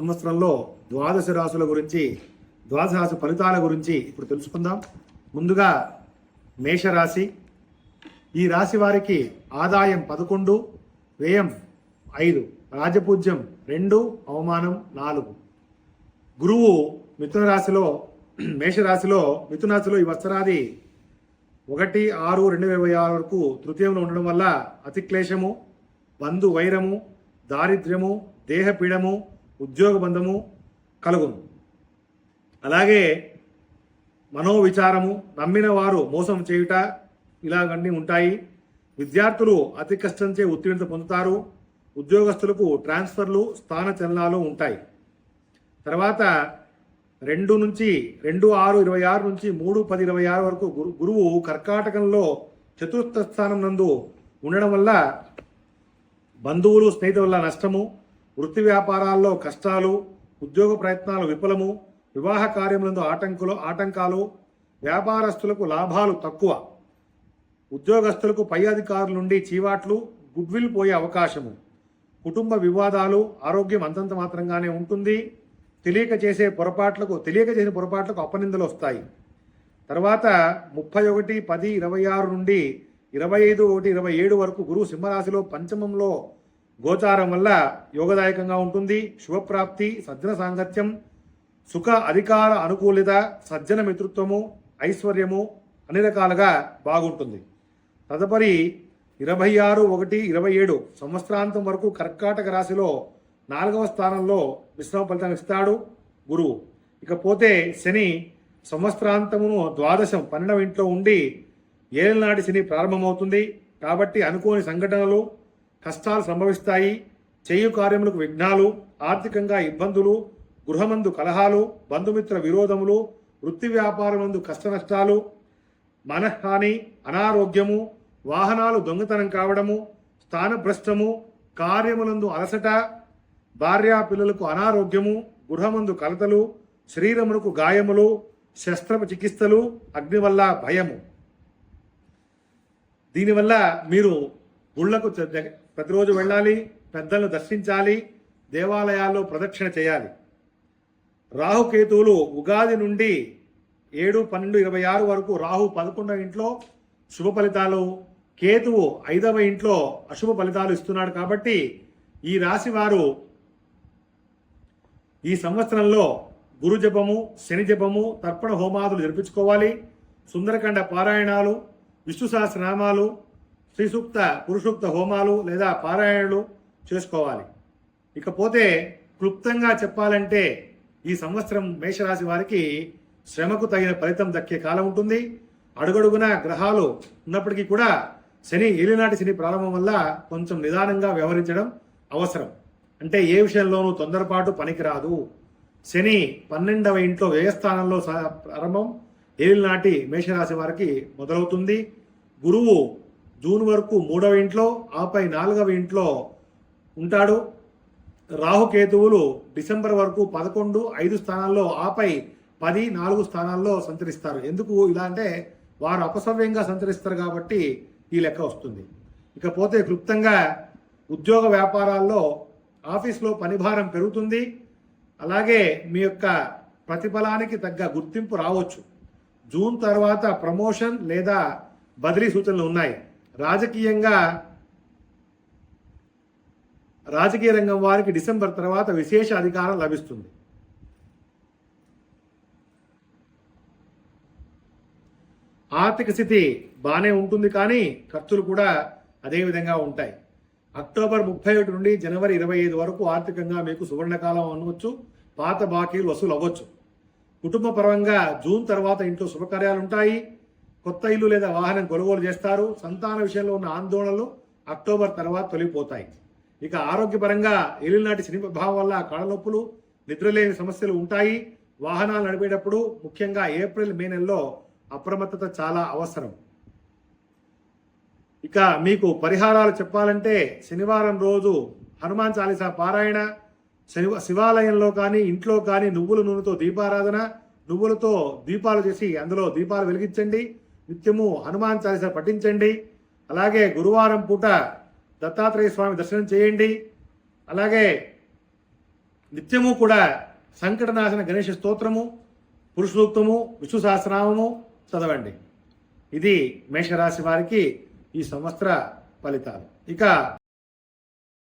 సంవత్సరంలో ద్వాదశ రాశుల గురించి, ద్వాదశ రాశి ఫలితాల గురించి ఇప్పుడు తెలుసుకుందాం. ముందుగా మేషరాశి. ఈ రాశి వారికి ఆదాయం 11, వ్యయం 5, రాజపూజ్యం 2, అవమానం 4. గురువు మిథున రాశిలో ఈ వత్సరాది 1/6/2026 వరకు తృతీయంలో ఉండడం వల్ల అతిక్లేశము, బంధు వైరము, దారిద్ర్యము, దేహపీడము, ఉద్యోగ బంధము కలుగును. అలాగే మనోవిచారము, నమ్మిన వారు మోసం చేయుట ఇలాగన్నీ ఉంటాయి. విద్యార్థులు అతి కష్టంచే ఉత్తీర్ణత పొందుతారు. ఉద్యోగస్తులకు ట్రాన్స్ఫర్లు, స్థాన చలనాలు ఉంటాయి. తర్వాత 2/6/26 నుంచి 3/10/26 వరకు గురువు కర్కాటకంలో చతుర్థ స్థానం నందు ఉండడం వల్ల బంధువులు, స్నేహితుల వల్ల నష్టము, వృత్తి వ్యాపారాల్లో కష్టాలు, ఉద్యోగ ప్రయత్నాలు విఫలము, వివాహ కార్యములందు ఆటంకాలు, వ్యాపారస్తులకు లాభాలు తక్కువ, ఉద్యోగస్తులకు పై అధికారుల నుండి చీవాట్లు, గుడ్విల్ పోయే అవకాశము, కుటుంబ వివాదాలు, ఆరోగ్యం అంతంత మాత్రంగానే ఉంటుంది. తెలియక చేసిన పొరపాట్లకు అపనిందలు వస్తాయి. తర్వాత 31/10/26 నుండి 25/1/27 వరకు గురువు సింహరాశిలో పంచమంలో గోచారం వల్ల యోగదాయకంగా ఉంటుంది. శుభప్రాప్తి, సజ్జన సాంగత్యం, సుఖ అధికార అనుకూలిత, సజ్జన మిత్రత్వము, ఐశ్వర్యము అన్ని రకాలుగా బాగుంటుంది. తదుపరి 26/1/27 సంవత్సరాంతం వరకు కర్కాటక రాశిలో 4వ స్థానంలో మిశ్రమ ఫలితం ఇస్తాడు గురువు. ఇకపోతే శని సంవత్సరాంతమును ద్వాదశం 12వ ఇంట్లో ఉండి ఏళ్ళనాటి శని ప్రారంభమవుతుంది. కాబట్టి అనుకోని సంఘటనలు, కష్టాలు సంభవిస్తాయి. చేయు కార్యములకు విఘ్నాలు, ఆర్థికంగా ఇబ్బందులు, గృహమందు కలహాలు, బంధుమిత్ర విరోధములు, వృత్తి వ్యాపారమందు కష్ట నష్టాలు, మనహాని, అనారోగ్యము, వాహనాలు దొంగతనం కావడము, స్థానభ్రష్టము, కార్యములందు అలసట, భార్యా పిల్లలకు అనారోగ్యము, గృహమందు కలతలు, శరీరమునకు గాయములు, శస్త్రచికిత్సలు, అగ్ని వల్ల భయము. దీనివల్ల మీరు గుళ్లకు ప్రతిరోజు వెళ్ళాలి, పెద్దలను దర్శించాలి, దేవాలయాల్లో ప్రదక్షిణ చేయాలి. రాహుకేతువులు ఉగాది నుండి 7/12/26 వరకు రాహు 11వ ఇంట్లో శుభ ఫలితాలు, కేతువు 5వ ఇంట్లో అశుభ ఫలితాలు ఇస్తున్నాడు. కాబట్టి ఈ రాశి వారు ఈ సంవత్సరంలో గురు జపము, శని జపము, తర్పణ హోమాదులు జరిపించుకోవాలి. సుందరకాండ పారాయణాలు, విష్ణు సహస్రనామాలు, శ్రీ సూక్త, పురుషూక్త హోమాలు లేదా పారాయణలు చేసుకోవాలి. ఇకపోతే క్లుప్తంగా చెప్పాలంటే ఈ సంవత్సరం మేషరాశి వారికి శ్రమకు తగిన ఫలితం దక్కే కాలం ఉంటుంది. అడుగడుగున గ్రహాలు ఉన్నప్పటికీ కూడా శని ఏలినాటి శని ప్రారంభం వల్ల కొంచెం నిదానంగా వ్యవహరించడం అవసరం. అంటే ఏ విషయంలోనూ తొందరపాటు పనికిరాదు. శని 12వ ఇంట్లో వ్యయస్థానంలో ప్రారంభం ఏలినాటి మేషరాశి వారికి మొదలవుతుంది. గురువు జూన్ వరకు 3వ ఇంట్లో, ఆపై 4వ ఇంట్లో ఉంటాడు. రాహుకేతువులు డిసెంబర్ వరకు 11, 5 స్థానాల్లో, ఆపై 10, 4 స్థానాల్లో సంచరిస్తారు. ఎందుకు ఇలా అంటే వారు అపసవ్యంగా సంచరిస్తారు కాబట్టి ఈ లెక్క వస్తుంది. ఇకపోతే క్లుప్తంగా ఉద్యోగ వ్యాపారాల్లో ఆఫీస్లో పనిభారం పెరుగుతుంది. అలాగే మీ యొక్క ప్రతిఫలానికి తగ్గ గుర్తింపు రావచ్చు. జూన్ తర్వాత ప్రమోషన్ లేదా బదిలీ సూచనలు ఉన్నాయి. రాజకీయ రంగం వారికి డిసెంబర్ తర్వాత విశేష అధికారం లభిస్తుంది. ఆర్థిక స్థితి బాగానే ఉంటుంది, కానీ ఖర్చులు కూడా అదే విధంగా ఉంటాయి. అక్టోబర్ 31 నుండి జనవరి 25 వరకు ఆర్థికంగా మీకు సువర్ణకాలం అనవచ్చు. పాత బాకీలు వసూలు అవ్వచ్చు. కుటుంబ పరంగా జూన్ తర్వాత ఇంట్లో శుభకార్యాలు ఉంటాయి. కొత్త ఇల్లు లేదా వాహనం కొనుగోలు చేస్తారు. సంతాన విషయంలో ఉన్న ఆందోళనలు అక్టోబర్ తర్వాత తొలగిపోతాయి. ఇక ఆరోగ్యపరంగా ఏలినాటి శని ప్రభావం వల్ల కాళ్ళనొప్పులు, నిద్రలేని సమస్యలు ఉంటాయి. వాహనాలు నడిపేటప్పుడు ముఖ్యంగా ఏప్రిల్, మే నెలలో అప్రమత్తత చాలా అవసరం. ఇక మీకు పరిహారాలు చెప్పాలంటే శనివారం రోజు హనుమాన్ చాలీసా పారాయణ, శివాలయంలో కానీ ఇంట్లో కానీ నువ్వుల నూనెతో దీపారాధన, నువ్వులతో దీపాలు చేసి అందులో దీపాలు వెలిగించండి. నిత్యము హనుమాన్ చాలీసా పఠించండి. అలాగే గురువారం పూట దత్తాత్రేయ స్వామి దర్శనం చేయండి. అలాగే నిత్యము కూడా సంకటనాశన గణేష స్తోత్రము, పురుష సూక్తము, విష్ణు సహస్రనామము చదవండి. ఇది మేషరాశి వారికి ఈ సంవత్సర ఫలితాలు. ఇక